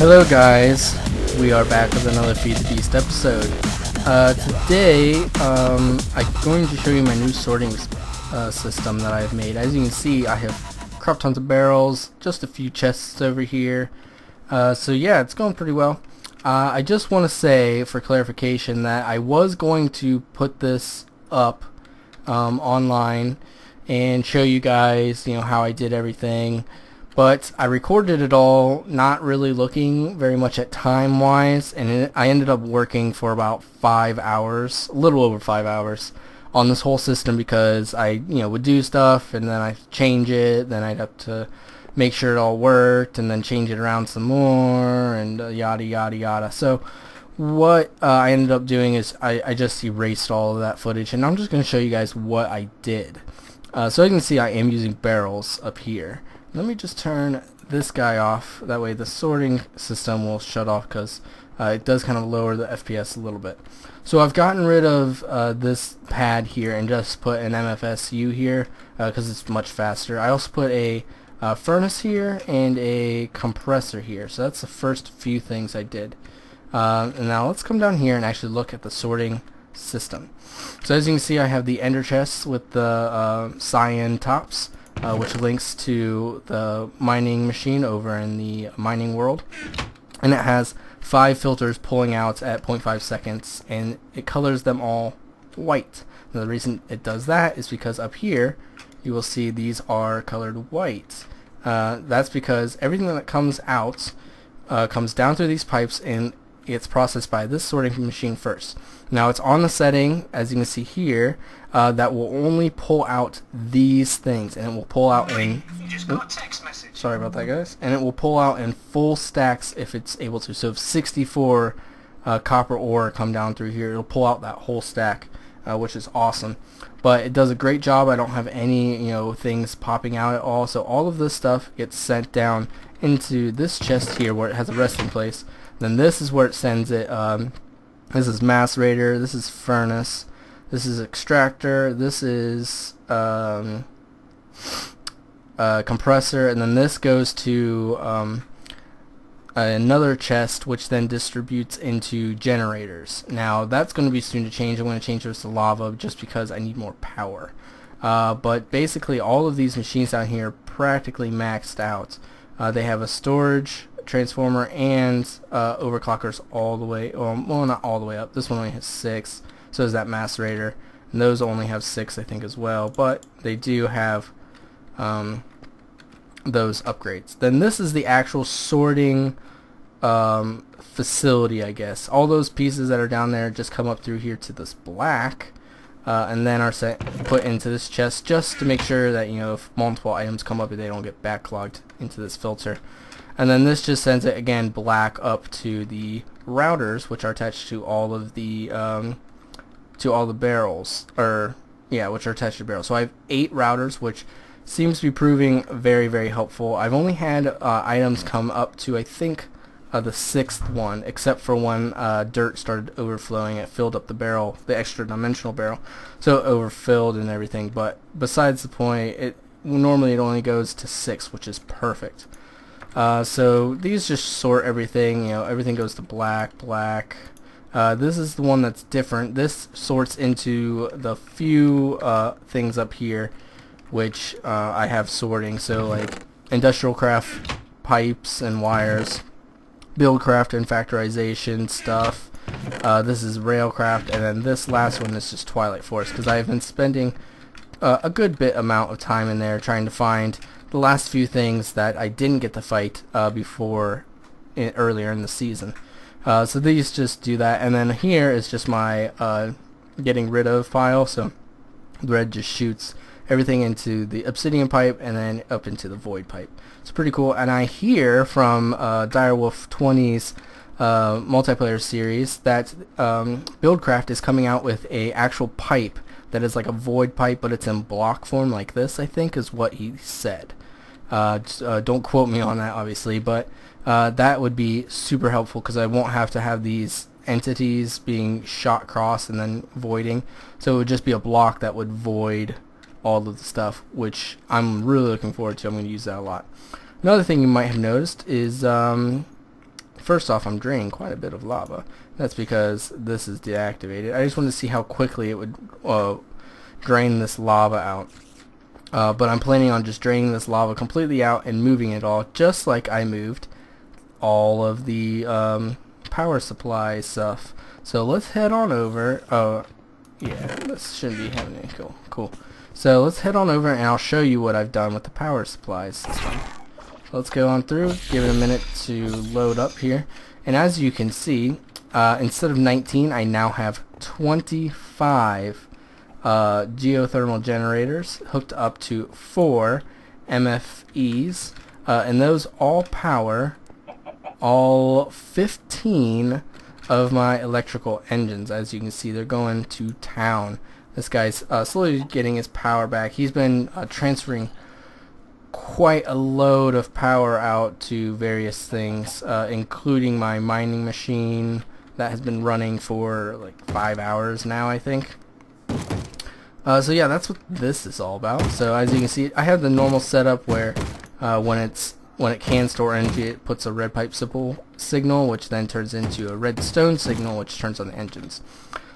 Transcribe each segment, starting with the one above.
Hello guys, we are back with another Feed the Beast episode. Today, I'm going to show you my new sorting system that I've made. As you can see, I have crap tons of barrels, just a few chests over here. So yeah, it's going pretty well. I just want to say, for clarification, that I was going to put this up online and show you guys, how I did everything. But I recorded it all, not really looking very much at time-wise, and I ended up working for about 5 hours, a little over 5 hours, on this whole system because I, would do stuff, and then I'd change it, then I'd have to make sure it all worked, and then change it around some more, and yada yada yada. So what I ended up doing is I just erased all of that footage, and I'm just going to show you guys what I did. So you can see I am using barrels up here. Let me just turn this guy off, that way the sorting system will shut off because it does kind of lower the FPS a little bit. So I've gotten rid of this pad here and just put an MFSU here because it's much faster. I also put a furnace here and a compressor here, so that's the first few things I did. And now let's come down here and actually look at the sorting system. So as you can see, I have the ender chests with the cyan tops, which links to the mining machine over in the mining world, and it has 5 filters pulling out at 0.5 seconds, and it colors them all white. Now the reason it does that is because up here you will see these are colored white. That's because everything that comes out comes down through these pipes and it's processed by this sorting machine first. Now it's on the setting, as you can see here, that will only pull out these things, and it will pull out in... You just got a text message. Sorry about that, guys. And it will pull out in full stacks if it's able to. So if 64 copper ore come down through here, it'll pull out that whole stack, which is awesome. But it does a great job. I don't have any things popping out at all. So all of this stuff gets sent down into this chest here where it has a resting place. Then this is where it sends it. This is macerator, this is furnace, this is extractor, this is compressor, and then this goes to another chest, which then distributes into generators. Now that's going to be soon to change. I'm going to change this to lava just because I need more power. But basically all of these machines down here are practically maxed out. They have a storage transformer and overclockers all the way, well not all the way up. This one only has 6, so does that macerator, and those only have 6 I think as well, but they do have those upgrades. Then this is the actual sorting facility, I guess. All those pieces that are down there just come up through here to this black, and then are put into this chest just to make sure that if multiple items come up, they don't get backlogged into this filter. And then this just sends it again black up to the routers, which are attached to all of the barrels, which are attached to barrels. So I have 8 routers, which seems to be proving very, very helpful. I've only had items come up to I think the 6th one, except for when dirt started overflowing. It filled up the barrel, the extra dimensional barrel, so it overfilled and everything. But besides the point, normally it only goes to 6, which is perfect. So these just sort everything, everything goes to black. This is the one that's different. This sorts into the few things up here which I have sorting, so like industrial craft pipes and wires, build craft and factorization stuff. This is railcraft, and then this last one is just Twilight Force, because I've been spending a good bit amount of time in there trying to find the last few things that I didn't get to fight before earlier in the season. So these just do that, and then here is just my getting rid of file. So the red just shoots everything into the obsidian pipe and then up into the void pipe. It's pretty cool. And I hear from Direwolf 20's multiplayer series that Buildcraft is coming out with a actual pipe that is like a void pipe, but it's in block form like this, I think is what he said. Don't quote me on that, obviously, but that would be super helpful because I won't have to have these entities being shot across and then voiding. So it would just be a block that would void all of the stuff, which I'm really looking forward to. I'm going to use that a lot. Another thing you might have noticed is first off, I'm draining quite a bit of lava. That's because this is deactivated. I just wanted to see how quickly it would drain this lava out. But I'm planning on just draining this lava completely out and moving it all, just like I moved all of the power supply stuff. So let's head on over. Yeah, this shouldn't be happening. Cool. So let's head on over and I'll show you what I've done with the power supplies system. So let's go on through, give it a minute to load up here. And as you can see, instead of 19, I now have 25 geothermal generators hooked up to 4 MFEs, and those all power all 15 of my electrical engines. As you can see, they're going to town. This guy's slowly getting his power back. He's been transferring quite a load of power out to various things, including my mining machine that has been running for like 5 hours now, I think. So yeah, that's what this is all about. So as you can see, I have the normal setup where when it can store energy, it puts a red pipe signal, which then turns into a red stone signal, which turns on the engines.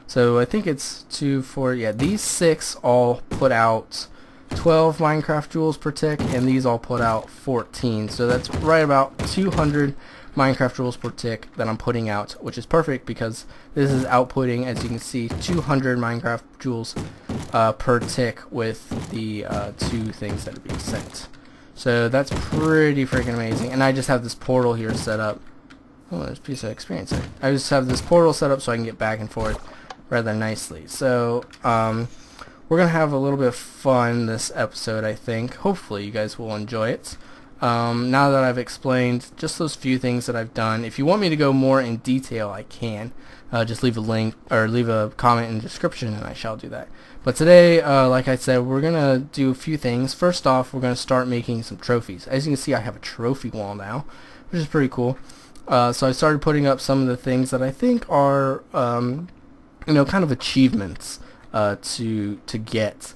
So I think it's 2, 4, yeah, these 6 all put out 12 Minecraft joules per tick, and these all put out 14. So that's right about 200 Minecraft joules per tick that I'm putting out, which is perfect because this is outputting, as you can see, 200 Minecraft joules per tick with the 2 things that are being sent. So that's pretty freaking amazing. And I just have this portal here set up. Oh, there's a piece of experience there. I just have this portal set up so I can get back and forth rather nicely. So we're going to have a little bit of fun this episode, I think. Hopefully you guys will enjoy it. Now that I've explained just those few things that I've done, if you want me to go more in detail, I can. Just leave a link or leave a comment in the description and I shall do that. But today, like I said, we're going to do a few things. First off, we're going to start making some trophies. As you can see, I have a trophy wall now, which is pretty cool. So I started putting up some of the things that I think are, you know, kind of achievements to get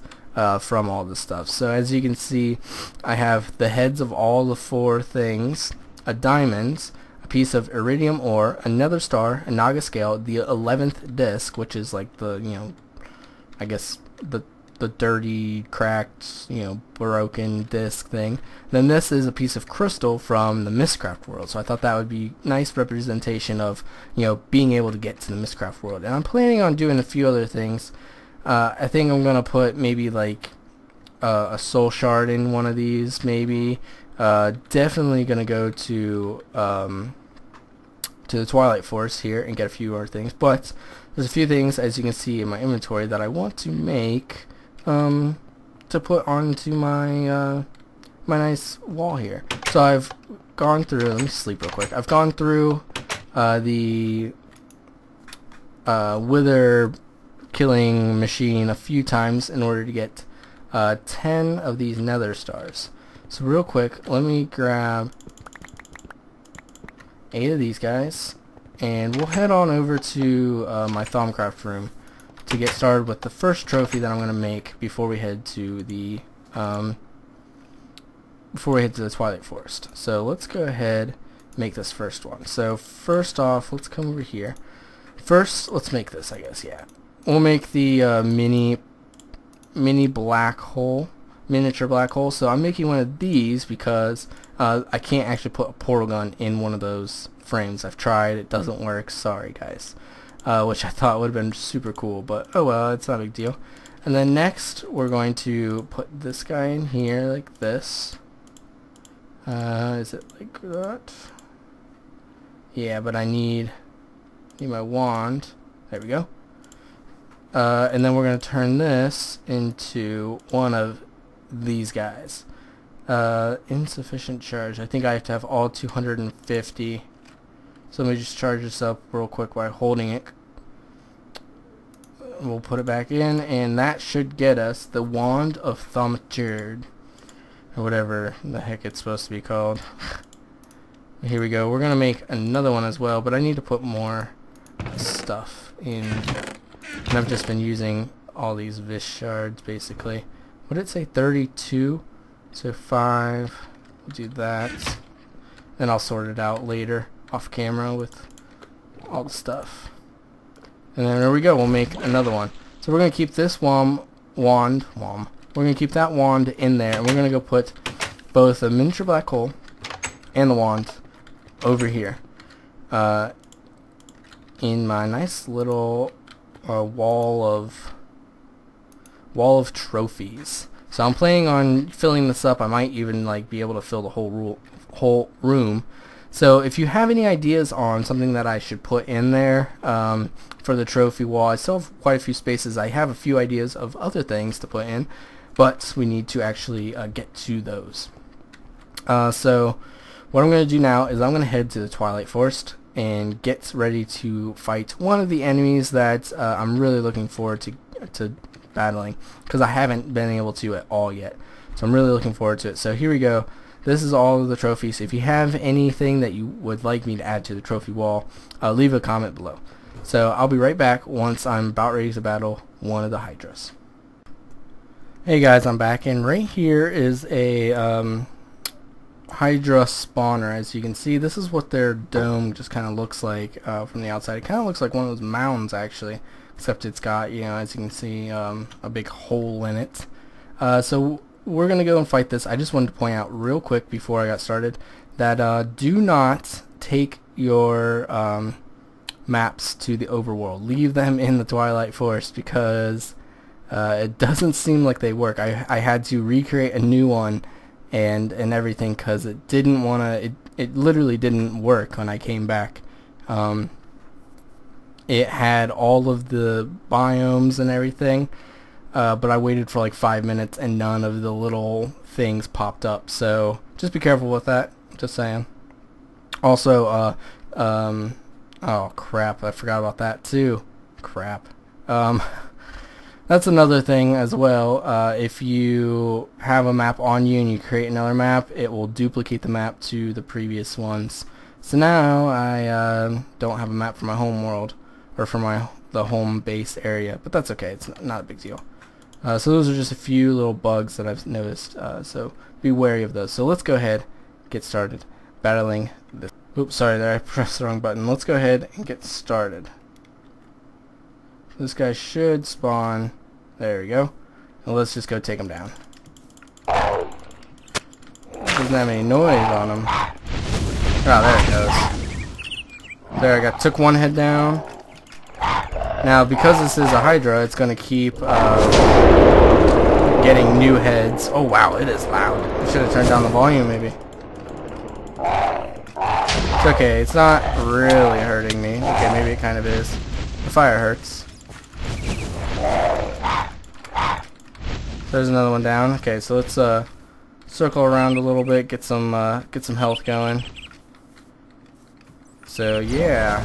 from all this stuff. So as you can see, I have the heads of all the 4 things, a diamond, a piece of iridium ore, another star, a Naga scale, the 11th disc, which is like the, you know, I guess the dirty, cracked, you know, broken disc thing. Then this is a piece of crystal from the Mistcraft world. So I thought that would be nice representation of, you know, being able to get to the Mistcraft world. And I'm planning on doing a few other things. I think I'm gonna put maybe like a soul shard in one of these, maybe. Definitely gonna go to the Twilight Forest here and get a few more things. But there's a few things, as you can see in my inventory, that I want to make to put onto my my nice wall here. So I've gone through. Let me sleep real quick. I've gone through the wither killing machine a few times in order to get 10 of these nether stars. So real quick, let me grab 8 of these guys and we'll head on over to my Thaumcraft room to get started with the first trophy that I'm going to make before we head to the Twilight Forest. So let's go ahead and make this first one. So first off, let's come over here. First, let's make this, I guess, yeah. We'll make the mini black hole, miniature black hole. So I'm making one of these because I can't actually put a portal gun in one of those frames. I've tried, it doesn't work. Sorry, guys. Which I thought would have been super cool, but oh well, it's not a big deal. And then next, we're going to put this guy in here like this. Is it like that? Yeah, but I need my wand. There we go. And then we're going to turn this into one of these guys. Insufficient charge. I think I have to have all 250. So let me just charge this up real quick while holding it. We'll put it back in, and that should get us the Wand of Thaumaturge, or whatever the heck it's supposed to be called. Here we go. We're going to make another one as well, but I need to put more stuff in. And I've just been using all these Vish shards, basically. What did it say? 32? So 5. We'll do that. Then I'll sort it out later. off camera with all the stuff. And then there we go, we'll make another one. So we're going to keep this wand. We're going to keep that wand in there, and we're going to go put both a miniature black hole and the wand over here. In my nice little wall of trophies. So I'm planning on filling this up. I might even like be able to fill the whole room. So if you have any ideas on something that I should put in there for the trophy wall, I still have quite a few spaces. I have a few ideas of other things to put in, but we need to actually get to those. So what I'm going to do now is I'm going to head to the Twilight Forest and get ready to fight one of the enemies that I'm really looking forward to battling, because I haven't been able to at all yet. So I'm really looking forward to it. So here we go. This is all of the trophies. If you have anything that you would like me to add to the trophy wall, leave a comment below. So I'll be right back once I'm about ready to battle one of the Hydras. Hey guys, I'm back, and right here is a Hydra Spawner. As you can see, this is what their dome just kind of looks like from the outside. It kind of looks like one of those mounds actually, except it's got, you know, as you can see, a big hole in it. So we're gonna go and fight this. I just wanted to point out real quick before I got started that do not take your maps to the overworld. Leave them in the Twilight Forest, because it doesn't seem like they work. I had to recreate a new one and everything, because it didn't wanna, it literally didn't work when I came back. It had all of the biomes and everything, but I waited for like 5 minutes and none of the little things popped up. So just be careful with that, just saying. Also, oh crap, I forgot about that too. Crap. That's another thing as well. If you have a map on you and you create another map, it will duplicate the map to the previous ones. So now I don't have a map for my home world, or for the home base area, but that's okay. It's not a big deal. So those are just a few little bugs that I've noticed. So be wary of those. So let's go ahead, get started battling this. Oops, sorry there, I pressed the wrong button. Let's go ahead and get started. This guy should spawn. There we go. And let's just go take him down. Doesn't have any noise on him. Oh, there it goes. There, took one head down. Now, because this is a Hydra, it's going to keep getting new heads. Oh wow, it is loud. I should have turned down the volume maybe. It's okay, it's not really hurting me. Okay, maybe it kind of is. The fire hurts. There's another one down. Okay, so let's circle around a little bit, get some health going. So yeah,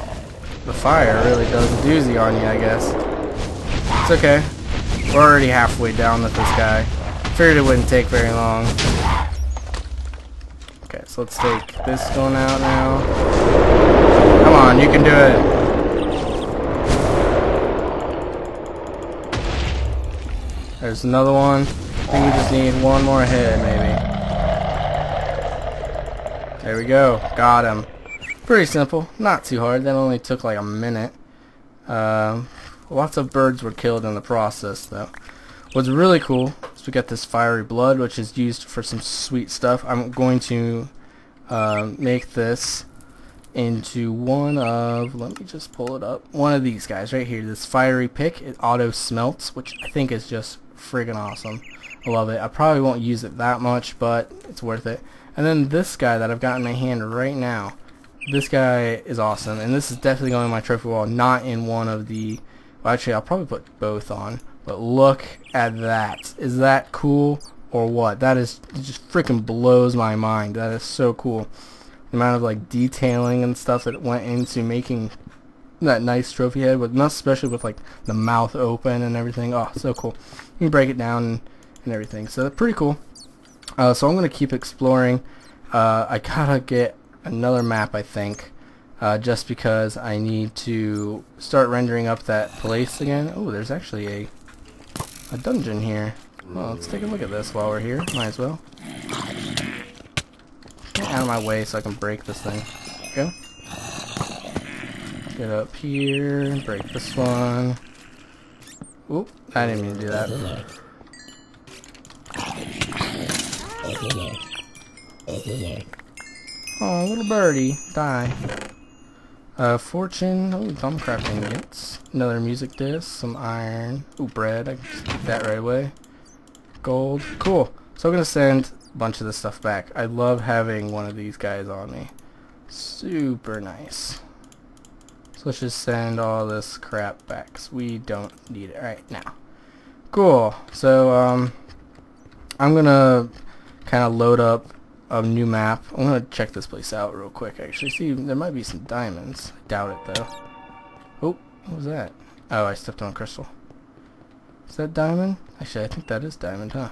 the fire really does a doozy on you, I guess. It's okay. We're already halfway down with this guy. Figured it wouldn't take very long. Okay, so let's take this one out now. Come on, you can do it. There's another one. I think we just need one more head, maybe. There we go. Got him. Pretty simple. Not too hard. That only took like a minute. Lots of birds were killed in the process, though. What's really cool is we got this fiery blood, which is used for some sweet stuff. I'm going to make this into one of, let me just pull it up, one of these guys right here. This fiery pick. It auto smelts, which I think is just friggin' awesome. I love it. I probably won't use it that much, but it's worth it. And then this guy that I've got in my hand right now, this guy is awesome, and this is definitely going on my trophy wall, not in one of the, well, actually I'll probably put both on, but look at that. Is that cool or what? That is, it just freaking blows my mind. That is so cool. The amount of like detailing and stuff that went into making that nice trophy head, with, especially with like the mouth open and everything. Oh, so cool. You can break it down and everything. So pretty cool. So I'm gonna keep exploring. I gotta get another map, I think, just because I need to start rendering up that place again. Oh, there's actually a dungeon here. Well, let's take a look at this while we're here. Might as well. Get out of my way so I can break this thing. There we go. get up here, break this one. Oop, I didn't mean to do that. Oh, little birdie, die. Fortune, oh, thumb crafting ingots. Another music disc, some iron. Ooh, bread, I can just get that right away. Gold, cool. So I'm gonna send a bunch of this stuff back. I love having one of these guys on me. Super nice. So let's just send all this crap back, 'cause we don't need it right now. Cool, so I'm gonna kind of load up a new map. I'm gonna check this place out real quick actually. See, there might be some diamonds. I doubt it though. Oh, what was that? Oh, I stepped on a crystal. Is that diamond? Actually, I think that is diamond, huh?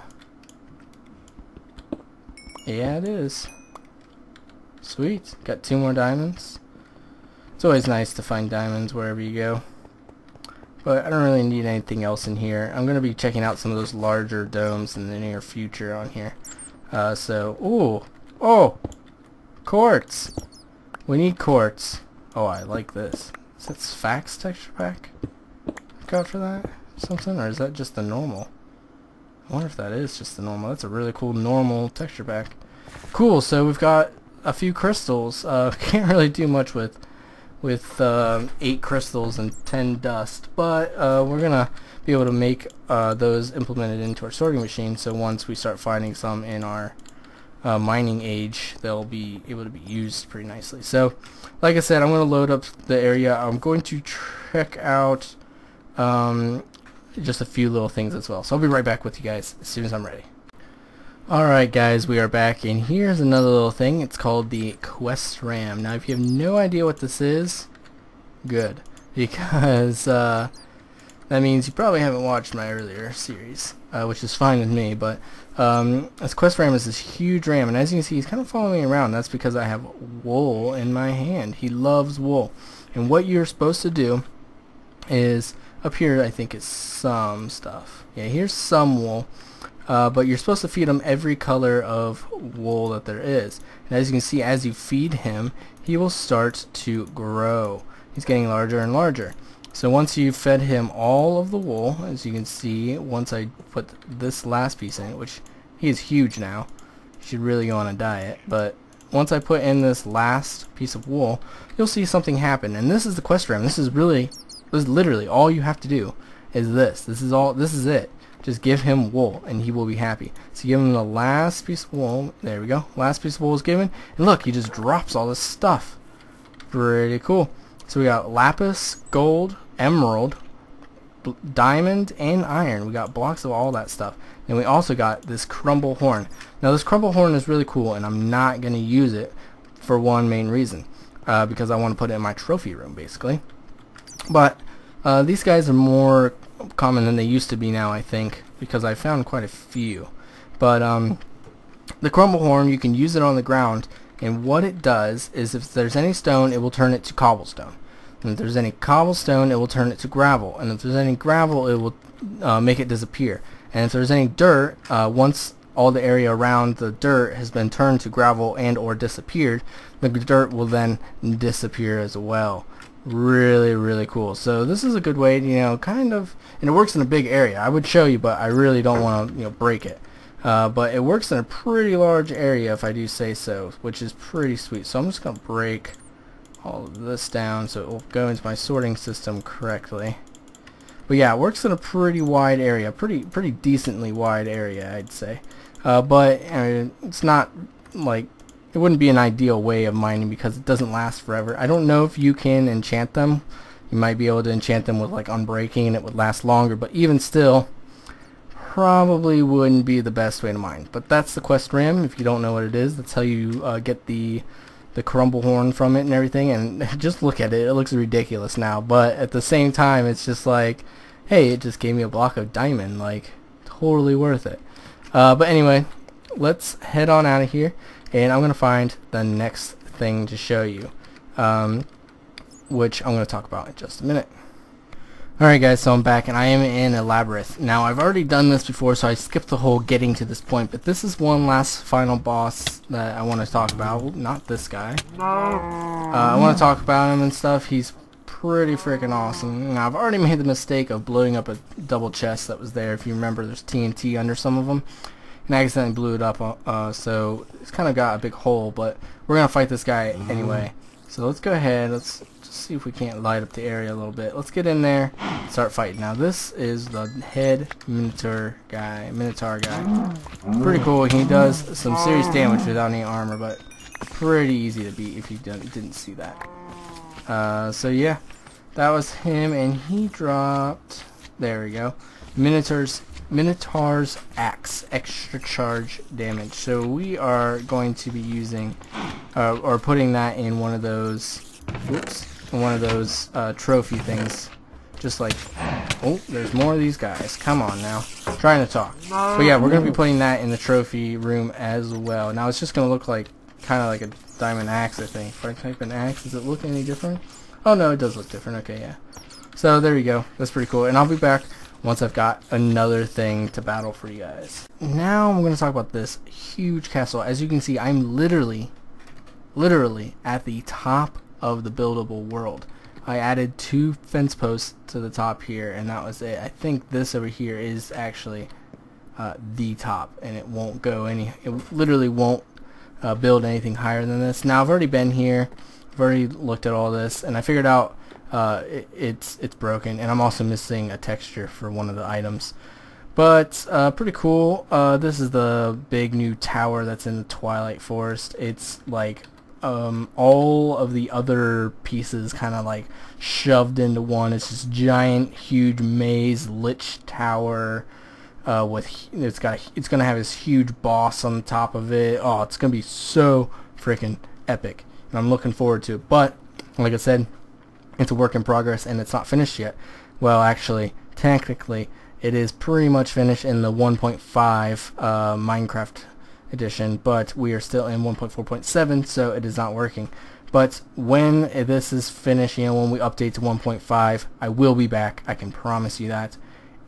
Yeah, it is. Sweet. Got 2 more diamonds. It's always nice to find diamonds wherever you go. But I don't really need anything else in here. I'm gonna be checking out some of those larger domes in the near future on here. Ooh, oh, quartz. We need quartz. Oh, I like this. Is that Fax texture pack? Look out for that, something, or is that just the normal? I wonder if that is just the normal. That's a really cool normal texture pack. Cool. So we've got a few crystals. Can't really do much with 8 crystals and 10 dust, but we're gonna be able to make those implemented into our sorting machine, so once we start finding some in our mining age, they'll be able to be used pretty nicely. So like I said, I'm going to load up the area. I'm going to check out just a few little things as well, so I'll be right back with you guys as soon as I'm ready. Alright guys, we are back, and here's another little thing. It's called the Quest RAM. Now if you have no idea what this is, good, because that means you probably haven't watched my earlier series, which is fine with me, but this Quest RAM is this huge ram, and as you can see, he's kind of following me around. That's because I have wool in my hand. He loves wool, and what you're supposed to do is, up here I think it's some stuff. Yeah, here's some wool. But you're supposed to feed him every color of wool that there is. And as you can see, as you feed him, he will start to grow. He's getting larger and larger. So once you've fed him all of the wool, as you can see, once I put this last piece in, which he is huge now, he should really go on a diet, but once I put in this last piece of wool, you'll see something happen. And this is the quest RAM. This is literally all you have to do is this. This is it. Just give him wool and he will be happy. So give him the last piece of wool. There we go. Last piece of wool is given. And look, he just drops all this stuff. Pretty cool. So we got lapis, gold, emerald, diamond, and iron. We got blocks of all that stuff. And we also got this crumpled horn. Now this crumpled horn is really cool, and I'm not going to use it for one main reason. Because I want to put it in my trophy room, basically. But these guys are more common than they used to be now, I think, because I found quite a few. But the crumpled horn, you can use it on the ground, and what it does is if there's any stone, it will turn it to cobblestone, and if there's any cobblestone, it will turn it to gravel, and if there's any gravel, it will make it disappear, and if there's any dirt, once all the area around the dirt has been turned to gravel and or disappeared, the dirt will then disappear as well. Really cool. So this is a good way to, kind of, and it works in a big area. I would show you, but I really don't want to, break it. But it works in a pretty large area, if I do say so, which is pretty sweet. So I'm just going to break all of this down so it will go into my sorting system correctly. But yeah, it works in a pretty wide area, pretty decently wide area, I'd say. But it's not like, it wouldn't be an ideal way of mining because it doesn't last forever. I don't know if you can enchant them. You might be able to enchant them with like unbreaking and it would last longer, but even still, probably wouldn't be the best way to mine. But that's the quest RAM. If you don't know what it is, that's how you get the crumpled horn from it and everything. And just look at it. It looks ridiculous now, but at the same time, it's just like, hey, it just gave me a block of diamond. Like, totally worth it. But anyway, let's head on out of here. And I'm going to find the next thing to show you, which I'm going to talk about in just a minute. Alright guys, so I'm back and I am in a labyrinth. Now I've already done this before, so I skipped the whole getting to this point, but this is one last final boss that I want to talk about. Not this guy. I want to talk about him and stuff. He's pretty freaking awesome. Now, I've already made the mistake of blowing up a double chest that was there. If you remember, there's TNT under some of them, and I accidentally blew it up, so it's kind of got a big hole, but we're going to fight this guy anyway. So let's go ahead, let's just see if we can't light up the area a little bit. Let's get in there and start fighting. Now this is the head Minotaur guy. Pretty cool. He does some serious damage without any armor, but pretty easy to beat if you didn't see that. So yeah, that was him, and he dropped, there we go, Minotaur's Axe, extra charge damage. So we are going to be using, or putting that in one of those, trophy things. Just like, oh, there's more of these guys. Come on now, I'm trying to talk. But yeah, we're going to be putting that in the trophy room as well. Now it's just going to look like, kind of like a diamond axe, I think. If I type in axe, does it look any different? Oh no, it does look different. Okay, yeah. So there you go. That's pretty cool. And I'll be back once I've got another thing to battle for you guys. Now I'm going to talk about this huge castle. As you can see, I'm literally at the top of the buildable world. I added 2 fence posts to the top here, and that was it. I think this over here is actually the top, and it won't go it literally won't build anything higher than this. Now I've already been here, I've already looked at all this, and I figured out it's broken, and I'm also missing a texture for one of the items. But pretty cool. This is the big new tower that's in the Twilight Forest. It's like all of the other pieces kind of like shoved into one. It's this giant, huge maze Lich tower. It's gonna have this huge boss on the top of it. Oh, it's gonna be so freaking epic, and I'm looking forward to it. But like I said, it's a work in progress, and it's not finished yet. Well, actually, technically, it is pretty much finished in the 1.5 Minecraft edition, but we are still in 1.4.7, so it is not working. But when this is finished, when we update to 1.5, I will be back. I can promise you that,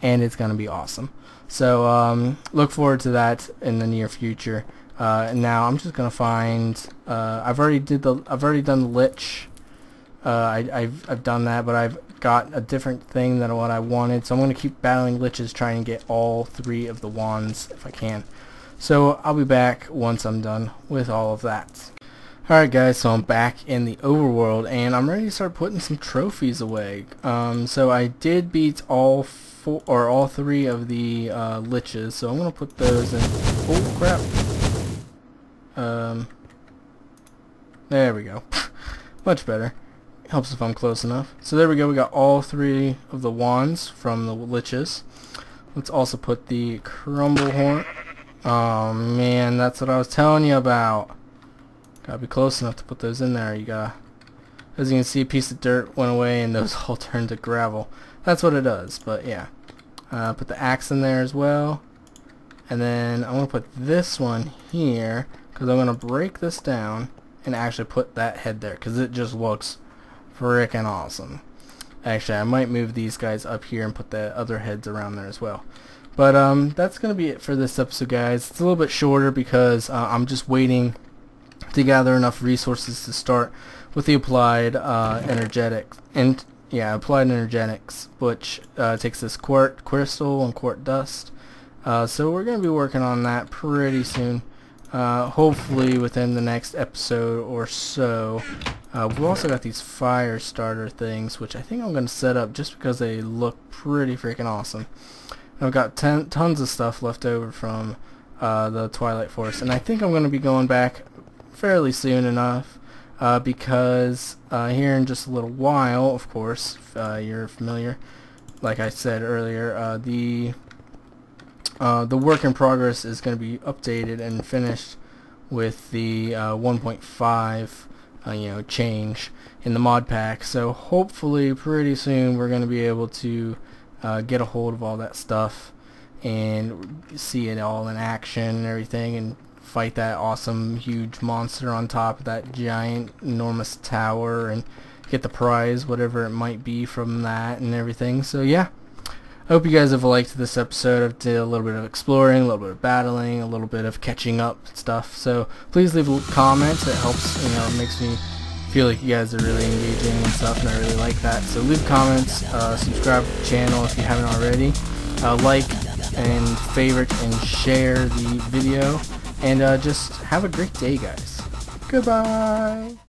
and it's gonna be awesome. So look forward to that in the near future. Now I'm just gonna find. I've already done the Lich. I've done that, but I've got a different thing than what I wanted. So I'm gonna keep battling Liches, trying to get all 3 of the wands if I can. So I'll be back once I'm done with all of that. Alright guys, so I'm back in the overworld, and I'm ready to start putting some trophies away. So I did beat all 3 of the Liches, so I'm gonna put those in. Oh crap! There we go. Much better. Helps if I'm close enough. So there we go. We got all 3 of the wands from the Liches. Let's also put the Crumpled Horn. Oh man, that's what I was telling you about. Gotta be close enough to put those in there. As you can see, a piece of dirt went away, and those all turned to gravel. That's what it does. But yeah, put the axe in there as well, and then I'm gonna put this one here because I'm gonna break this down and actually put that head there because it just looks freaking awesome. Actually, I might move these guys up here and put the other heads around there as well. But that's going to be it for this episode, guys. It's a little bit shorter because I'm just waiting to gather enough resources to start with the applied energetics. And yeah, applied energetics, which takes this quartz crystal and quartz dust. So we're going to be working on that pretty soon. Hopefully within the next episode or so. We've also got these fire starter things, which I think I'm going to set up just because they look pretty freaking awesome. I've got tons of stuff left over from the Twilight Forest, and I think I'm going to be going back fairly soon enough because here in just a little while, of course, if you're familiar, like I said earlier, the work in progress is going to be updated and finished with the 1.5 change in the mod pack. So hopefully pretty soon we're going to be able to get a hold of all that stuff and see it all in action and everything, and fight that awesome huge monster on top of that giant enormous tower and get the prize, whatever it might be from that and everything. So yeah, I hope you guys have liked this episode. I did a little bit of exploring, a little bit of battling, a little bit of catching up stuff. So please leave a comment. It helps, it makes me feel like you guys are really engaging and stuff, and I really like that. So leave comments, subscribe to the channel if you haven't already, like and favorite and share the video, and just have a great day, guys. Goodbye.